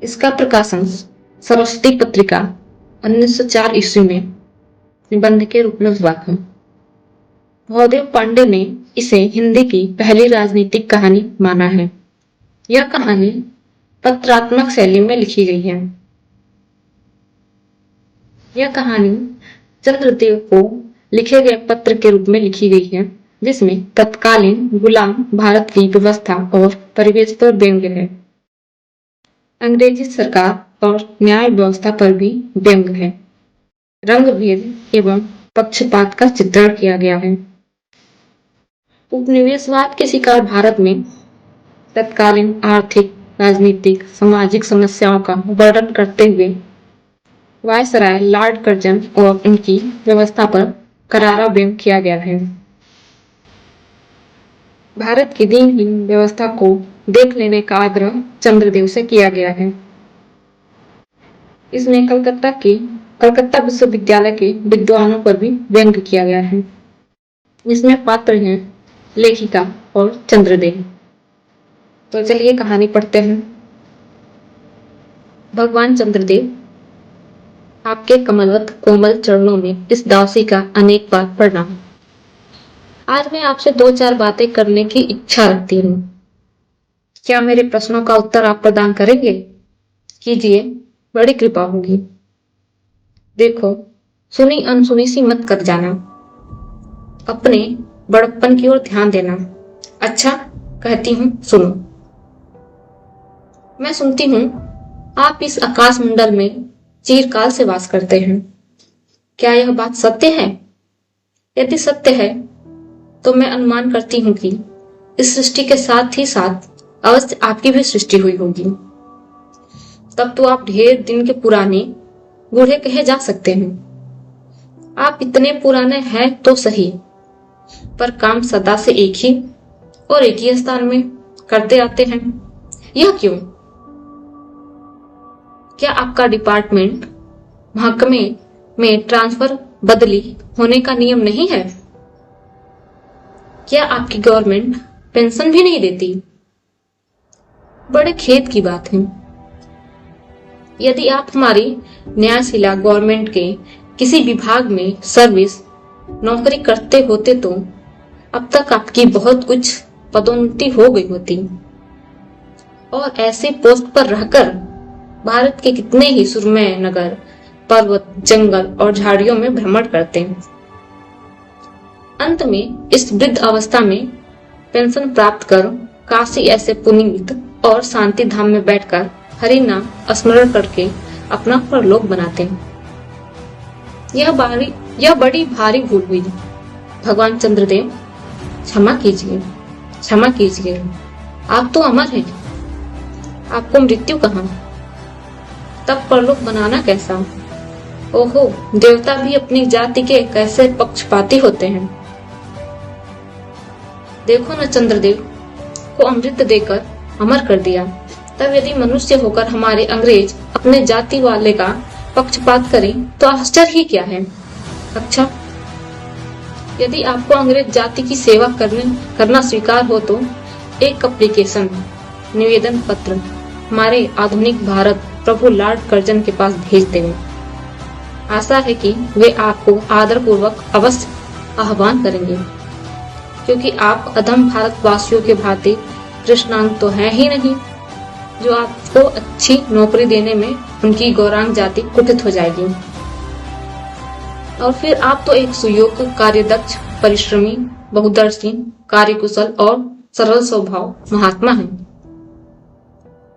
इसका प्रकाशन सरस्वती पत्रिका 1904 ईस्वी में निबंध के रूप में हुआ था। भवदेव पांडे ने इसे हिंदी की पहली राजनीतिक कहानी माना है। यह कहानी पत्रात्मक शैली में लिखी गई है। यह कहानी चंद्रदेव को लिखे गए पत्र के रूप में लिखी गई है, जिसमें तत्कालीन गुलाम भारत की व्यवस्था और परिवेश पर व्यंग्य है। अंग्रेजी सरकार और न्याय व्यवस्था पर भी व्यंग्य है। रंग भेद एवं पक्षपात का चित्रण किया गया है। उपनिवेशवाद के शिकार भारत में तत्कालीन आर्थिक, राजनीतिक, सामाजिक समस्याओं का वर्णन करते हुए वायसराय लॉर्ड कर्जन और उनकी व्यवस्था पर करारा व्यंग्य किया गया है। भारत की दीनहीन व्यवस्था को देख लेने का आग्रह चंद्रदेव से किया गया है। इसमें कलकत्ता विश्वविद्यालय के विद्वानों पर भी व्यंग्य किया गया है। इसमें पात्र हैं लेखिका और चंद्रदेव। तो चलिए कहानी पढ़ते हैं। भगवान चंद्रदेव, आपके कमलवत कोमल चरणों में इस दासी का अनेक बार प्रणाम। आज मैं आपसे 2-4 बातें करने की इच्छा रखती हूँ। क्या मेरे प्रश्नों का उत्तर आप प्रदान करेंगे? कीजिए, बड़ी कृपा होगी। देखो, सुनी अनसुनी सी मत कर जाना। अपने बड़प्पन की ओर ध्यान देना। अच्छा, कहती हूँ, सुनो। मैं सुनती हूँ आप इस आकाश मंडल में चिरकाल से वास करते हैं। क्या यह बात सत्य है? यदि सत्य है तो मैं अनुमान करती हूँ कि इस सृष्टि के साथ ही साथ अवश्य आपकी भी सृष्टि हुई होगी। तब तो आप ढेर दिन के पुराने बूढ़े कहे जा सकते हैं। आप इतने पुराने हैं तो सही, पर काम सदा से एक ही और एक ही स्थान में करते आते हैं। यह क्यों? क्या आपका डिपार्टमेंट महकमे में ट्रांसफर बदली होने का नियम नहीं है? क्या आपकी गवर्नमेंट पेंशन भी नहीं देती? बड़े खेद की बात है। यदि आप हमारी न्यायशिला गवर्नमेंट के किसी विभाग में सर्विस नौकरी करते होते तो अब तक आपकी बहुत कुछ पदोन्नति हो गई होती और ऐसे पोस्ट पर रहकर भारत के कितने ही सुरमय नगर, पर्वत, जंगल और झाड़ियों में भ्रमण करते हैं। अंत में इस वृद्ध अवस्था में पेंशन प्राप्त कर काशी ऐसे पुनीत और शांति धाम में बैठकर हरि नाम स्मरण करके अपना परलोक बनाते हैं। यह बड़ी भारी भूल हुई। भगवान चंद्रदेव, क्षमा कीजिए, क्षमा कीजिए। आप तो अमर हैं। आपको मृत्यु कहाँ? तब परलोक बनाना कैसा? ओहो, देवता भी अपनी जाति के कैसे पक्षपाती होते हैं। देखो न, चंद्रदेव को अमृत देकर अमर कर दिया। तब यदि मनुष्य होकर हमारे अंग्रेज अपने जाति वाले का पक्षपात करें तो आश्चर्य ही क्या है। अच्छा, यदि आपको अंग्रेज जाति की सेवा करना स्वीकार हो तो एक एप्लीकेशन निवेदन पत्र हमारे आधुनिक भारत प्रभु लॉर्ड कर्जन के पास भेज देंगे। आशा है कि वे आपको आदर पूर्वक अवश्य आह्वान करेंगे, क्योंकि आप अधम भारतवासियों के भांति कृष्णांग तो है ही नहीं, जो आपको अच्छी नौकरी देने में उनकी गौरांग जाति कुटित हो जाएगी। और फिर आप तो एक सुयोग्य, कार्यदक्ष, परिश्रमी, बहुदर्शी, कार्यकुशल और सरल स्वभाव महात्मा हैं।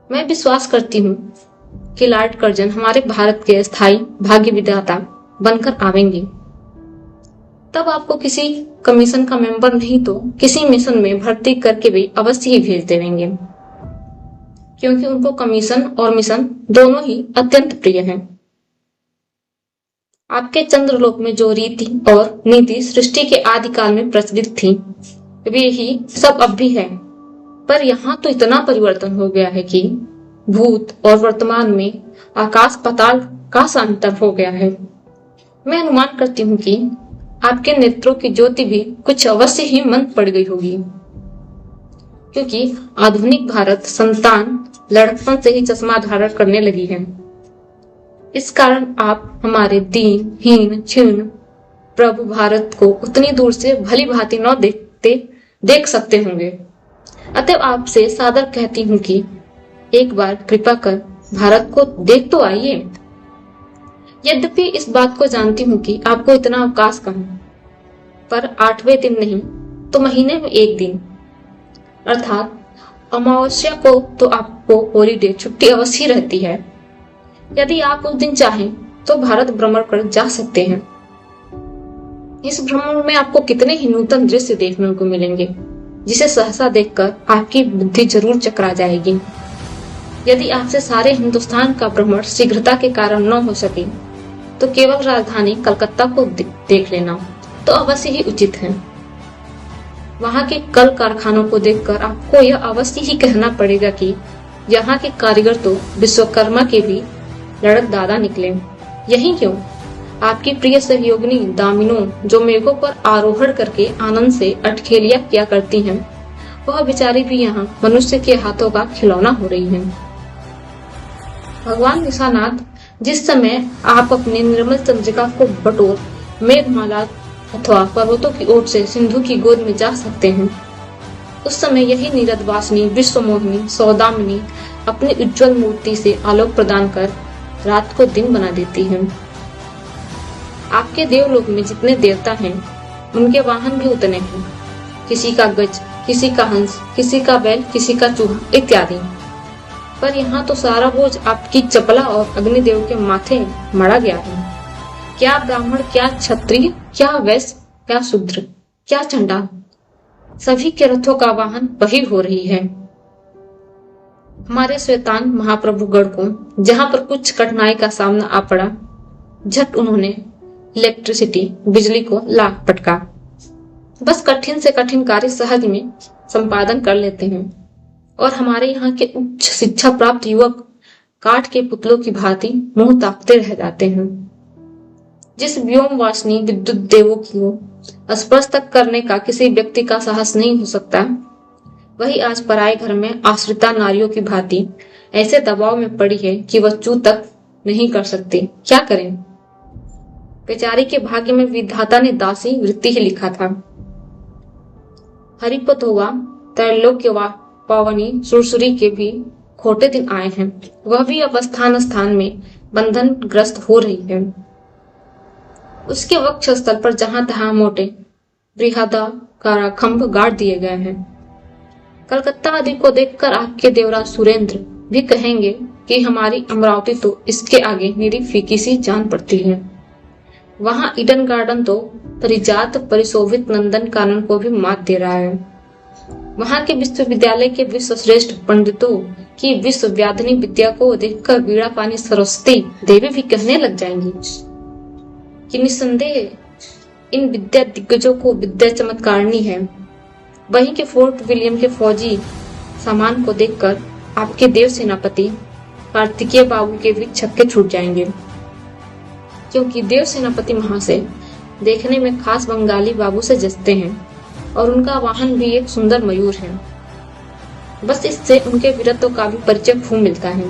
मैं विश्वास करती हूँ कि लॉर्ड कर्जन हमारे भारत के स्थायी भाग्य विधाता बनकर आवेंगे। तब आपको किसी कमीशन का मेंबर नहीं तो किसी मिशन में भर्ती करके भी अवश्य ही भेज देंगे, क्योंकि उनको कमीशन और मिशन दोनों ही अत्यंत प्रिय हैं। आपके चंद्रलोक में जो रीति और नीति सृष्टि के आदिकाल में प्रचलित थी, वे ही सब अब भी है। पर यहाँ तो इतना परिवर्तन हो गया है कि भूत और वर्तमान में आकाश पाताल का सा अंतर हो गया है। मैं अनुमान करती हूँ कि आपके नेत्रों की ज्योति भी कुछ अवश्य ही मंद पड़ गई होगी, क्योंकि आधुनिक भारत संतान लड़कपन से ही चश्मा धारण करने लगी है। इस कारण आप हमारे दीन हीन क्षीण प्रभु भारत को उतनी दूर से भली भांति न देख सकते होंगे। अतः आपसे सादर कहती हूँ कि एक बार कृपा कर भारत को देख तो आइए। यद्यपि इस बात को जानती हूँ कि आपको इतना अवकाश कहाँ, पर 8वें दिन नहीं तो महीने में एक दिन अर्थात अमावस्या को तो आपको हॉलीडे छुट्टी अवश्य रहती है। यदि आप उस दिन चाहें तो भारत भ्रमण कर जा सकते हैं। इस भ्रमण में आपको कितने ही नूतन दृश्य देखने को मिलेंगे, जिसे सहसा देखकर आपकी बुद्धि जरूर चकरा जाएगी। यदि आपसे सारे हिंदुस्तान का भ्रमण शीघ्रता के कारण न हो सके तो केवल राजधानी कलकत्ता को देख लेना तो अवश्य ही उचित है। वहां के कल कारखानों को देखकर आपको यह अवश्य ही कहना पड़ेगा कि यहाँ के कारीगर तो विश्वकर्मा के भी लड़क दादा निकले। यही क्यों आपकी प्रिय सहयोगिनी दामिनो, जो मेघों पर आरोहण करके आनंद से अटखेलिया किया करती हैं, वह बेचारी भी यहाँ मनुष्य के हाथों का खिलौना हो रही है। भगवान निशानाथ, जिस समय आप अपने निर्मल चंद्रिका को बटोर मेघमाला अथवा पर्वतों की ओर से सिंधु की गोद में जा सकते हैं, उस समय यही नीरदवासिनी विश्वमोहिनी सौदामिनी अपनी उज्जवल मूर्ति से आलोक प्रदान कर रात को दिन बना देती है। आपके देवलोक में जितने देवता हैं, उनके वाहन भी उतने हैं। किसी का गज, किसी का हंस, किसी का बैल, किसी का चूहा इत्यादि। पर यहाँ तो सारा बोझ आपकी चपला और अग्निदेव के माथे मड़ा गया है। क्या ब्राह्मण, क्या क्षत्रिय, क्या वैश्य, क्या शूद्र, क्या चंडाल, सभी के रथों का वाहन वही हो रही है। हमारे श्वेतांग महाप्रभुगण को जहाँ पर कुछ कठिनाई का सामना आ पड़ा, झट उन्होंने इलेक्ट्रिसिटी बिजली को लाभ पटका। बस कठिन से कठिन कार्य सहज में संपादन कर लेते हैं। और हमारे यहाँ के उच्च शिक्षा प्राप्त युवक काठ के पुतलों की भांति मुंह ताकते रह जाते हैं। जिस व्योम वासनी विद्युत देवों को स्पर्श तक करने का किसी व्यक्ति का साहस नहीं हो सकता, वही आज पराये घर में आश्रिता नारियों की भांति ऐसे दबाव में पड़ी है कि वह चू तक नहीं कर सकती। क्या करें? बेचारी के भाग्य में विधाता ने दासी वृत्ति ही लिखा था। हरिपत हुआ त्रैलोक्य पावनी सुरसुरी के भी खोटे दिन आए हैं। वह भी अब स्थान में बंधन ग्रस्त हो रही है। उसके वक्ष स्थल पर जहां तहां मोटे बृहदाकार खंभ गाड़ दिए गए हैं। कलकत्ता आदि को देखकर आपके देवराज सुरेंद्र भी कहेंगे कि हमारी अमरावती तो इसके आगे निरी फीकी सी जान पड़ती है। वहां ईडन गार्डन तो परिजात परिशोभित नंदन कानन को भी मात दे रहा है। वहां के विश्वविद्यालय के विश्व श्रेष्ठ पंडितों की विश्वव्याधिनी विद्या को देखकर वीणा पानी सरस्वती देवी भी कहने लग जाएंगी कि निसंदेह इन विद्या दिग्गजों को विद्या चमत्कारनी है। वहीं के फोर्ट विलियम के फौजी सामान को देखकर आपके देव सेनापति कार्तिकेय बाबू के भी छक्के छूट जाएंगे, क्योंकि देव सेनापति महाशय देखने में खास बंगाली बाबू से जचते हैं और उनका वाहन भी एक सुंदर मयूर है। बस इससे उनके वीरत्व का भी परिचय खूब मिलता है।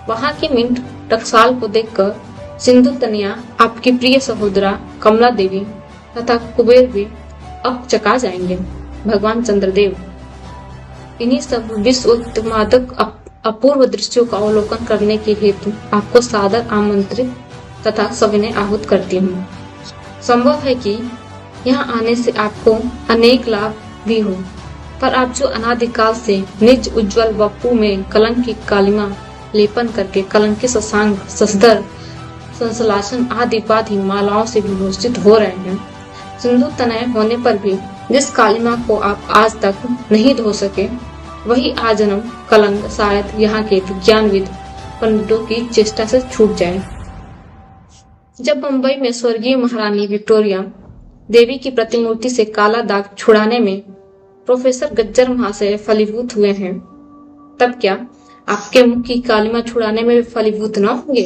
वहां की मिंट टकसाल को देखकर सिंधु तनिया आपकी प्रिय सहोदरा कमला देवी तथा कुबेर भी अब चका जाएंगे। भगवान चंद्रदेव, इन्हीं सब विश्व उत्मादक अपूर्व दृश्यों का अवलोकन करने के हेतु आपको सादर आमंत्रित तथा सविनय आहूत करती हूँ। संभव है कि यहाँ आने से आपको अनेक लाभ भी हो, पर आप जो अनादिकाल से निज उज्जवल वपु में कलंक की कालिमा लेपन करके कलंकी शशांक ससदर संसलासन आदि उपाधि मालाओं से विभूषित हो रहे हैं, सिंधु तनय होने पर भी जिस कालिमा को आप आज तक नहीं धो सके, वही आजन्म कलंक शायद यहाँ के विज्ञानविद पंडितों की चेष्टा से छूट जाए। जब मुंबई में स्वर्गीय महारानी विक्टोरिया देवी की प्रतिमूर्ति से काला दाग छुड़ाने में प्रोफेसर गज्जर महाशय फलीभूत हुए हैं, तब क्या आपके मुख की कालिमा छुड़ाने में भी फलीभूत न होंगे?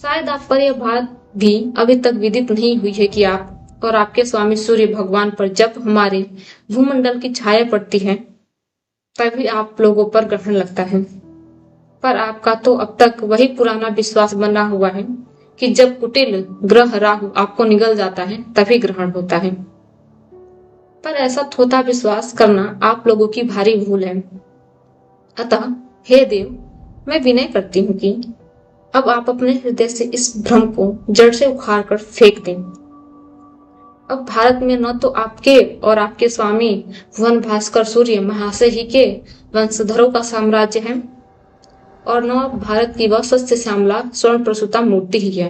शायद आप पर यह बात भी अभी तक विदित नहीं हुई है कि आप और आपके स्वामी सूर्य भगवान पर जब हमारे भूमंडल की छाया पड़ती है, तभी आप लोगों पर ग्रहण लगता है। पर आपका तो अब तक वही पुराना विश्वास बना हुआ है कि जब कुटिल ग्रह राहु आपको निगल जाता है तभी ग्रहण होता है। पर ऐसा थोथा विश्वास करना आप लोगों की भारी भूल है। अतः हे देव, मैं विनय करती हूँ कि अब आप अपने हृदय से इस भ्रम को जड़ से उखाड़ कर फेंक दें। अब भारत में न तो आपके और आपके स्वामी भुवन भास्कर सूर्य महाशय ही के वंशधरों का साम्राज्य है और न भारत की वह सस्य श्यामला स्वर्ण प्रसूता मूर्ति ही है।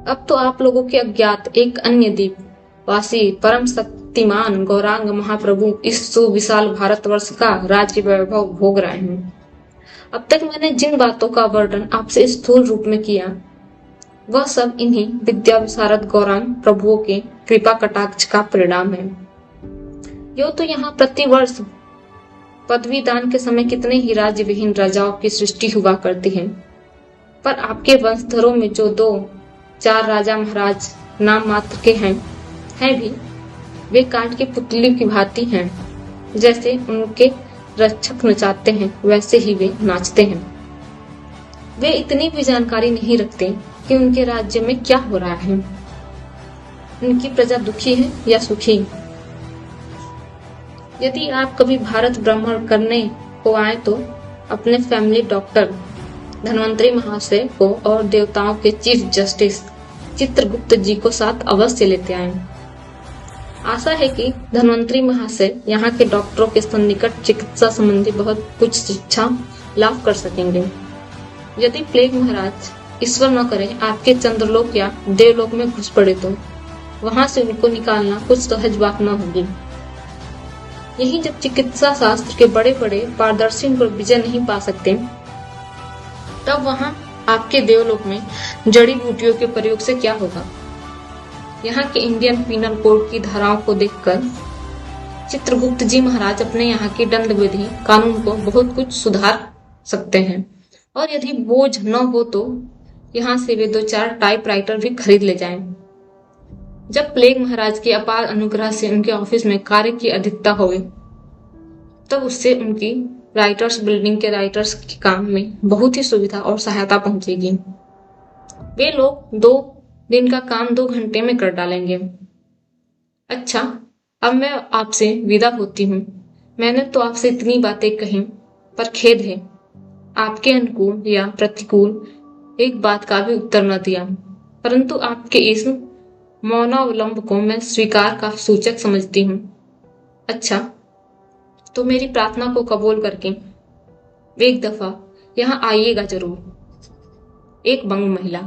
अब तो आप लोगों के अज्ञात एक अन्य द्वीप वासी परम शक्तिमान गौरांग महाप्रभु इस सुविशाल भारतवर्ष का राज्य वैभव भोग रहे हैं। अब तक मैंने जिन बातों का वर्णन आपसे स्थूल रूप में किया वह सब इन्हीं विद्या विशारद गौरांग प्रभुओं के कृपा कटाक्ष का परिणाम है। यो तो यहाँ प्रतिवर्ष पदवी दान के समय कितने ही राज्य विहीन राजाओं की सृष्टि हुआ करती है, पर आपके वंशधरों में जो 2-4 राजा महाराज नाम मात्र के हैं भी, वे काठ की पुतली की भांति हैं। जैसे उनके रक्षक नचाते हैं वैसे ही वे नाचते हैं। वे इतनी भी जानकारी नहीं रखते कि उनके राज्य में क्या हो रहा है, उनकी प्रजा दुखी है या सुखी। यदि आप कभी भारत भ्रमण करने को आए तो अपने फैमिली डॉक्टर धन्वंतरी महाशय को और देवताओं के चीफ जस्टिस चित्रगुप्त जी को साथ अवश्य लेते आए। आशा है कि धन्वंतरी महाशय यहाँ के डॉक्टरों के सन्निकट चिकित्सा संबंधी बहुत कुछ शिक्षा लाभ कर सकेंगे। यदि प्लेग महाराज ईश्वर न करे आपके चंद्रलोक या देवलोक में घुस पड़े तो वहां से उनको निकालना कुछ सहज बात न होगी। यही जब चिकित्सा शास्त्र के बड़े बड़े पारदर्शी पर विजय नहीं पा सकते, तब वहां आपके देवलोक में जड़ी बूटियों के प्रयोग से क्या होगा। यहाँ के इंडियन पीनल कोड की धाराओं को देखकर चित्रगुप्त जी महाराज अपने यहाँ की दंड विधि कानून को बहुत कुछ सुधार सकते हैं, और यदि बोझ न हो तो यहाँ से वे 2-4 टाइपराइटर भी खरीद ले जाएं। जब प्लेग महाराज के अपार अनुग्रह से उनके ऑफिस में कार्य की अधिकता होवे, तब उससे उनकी राइटर्स बिल्डिंग के राइटर्स के काम में बहुत ही सुविधा और सहायता पहुंचेगी। वे लोग 2 दिन का काम 2 घंटे में कर डालेंगे। अच्छा, अब मैं आपसे विदा होती हूँ। मैंने तो आपसे इतनी बातें कही, पर खेद है आपके अनुकूल या प्रतिकूल एक बात का भी उत्तर न दिया। परंतु आपके इस मौनावलंब को मैं स्वीकार का सूचक समझती हूँ। अच्छा, तो मेरी प्रार्थना को कबूल करके एक दफा यहाँ आइएगा जरूर। एक बंग महिला।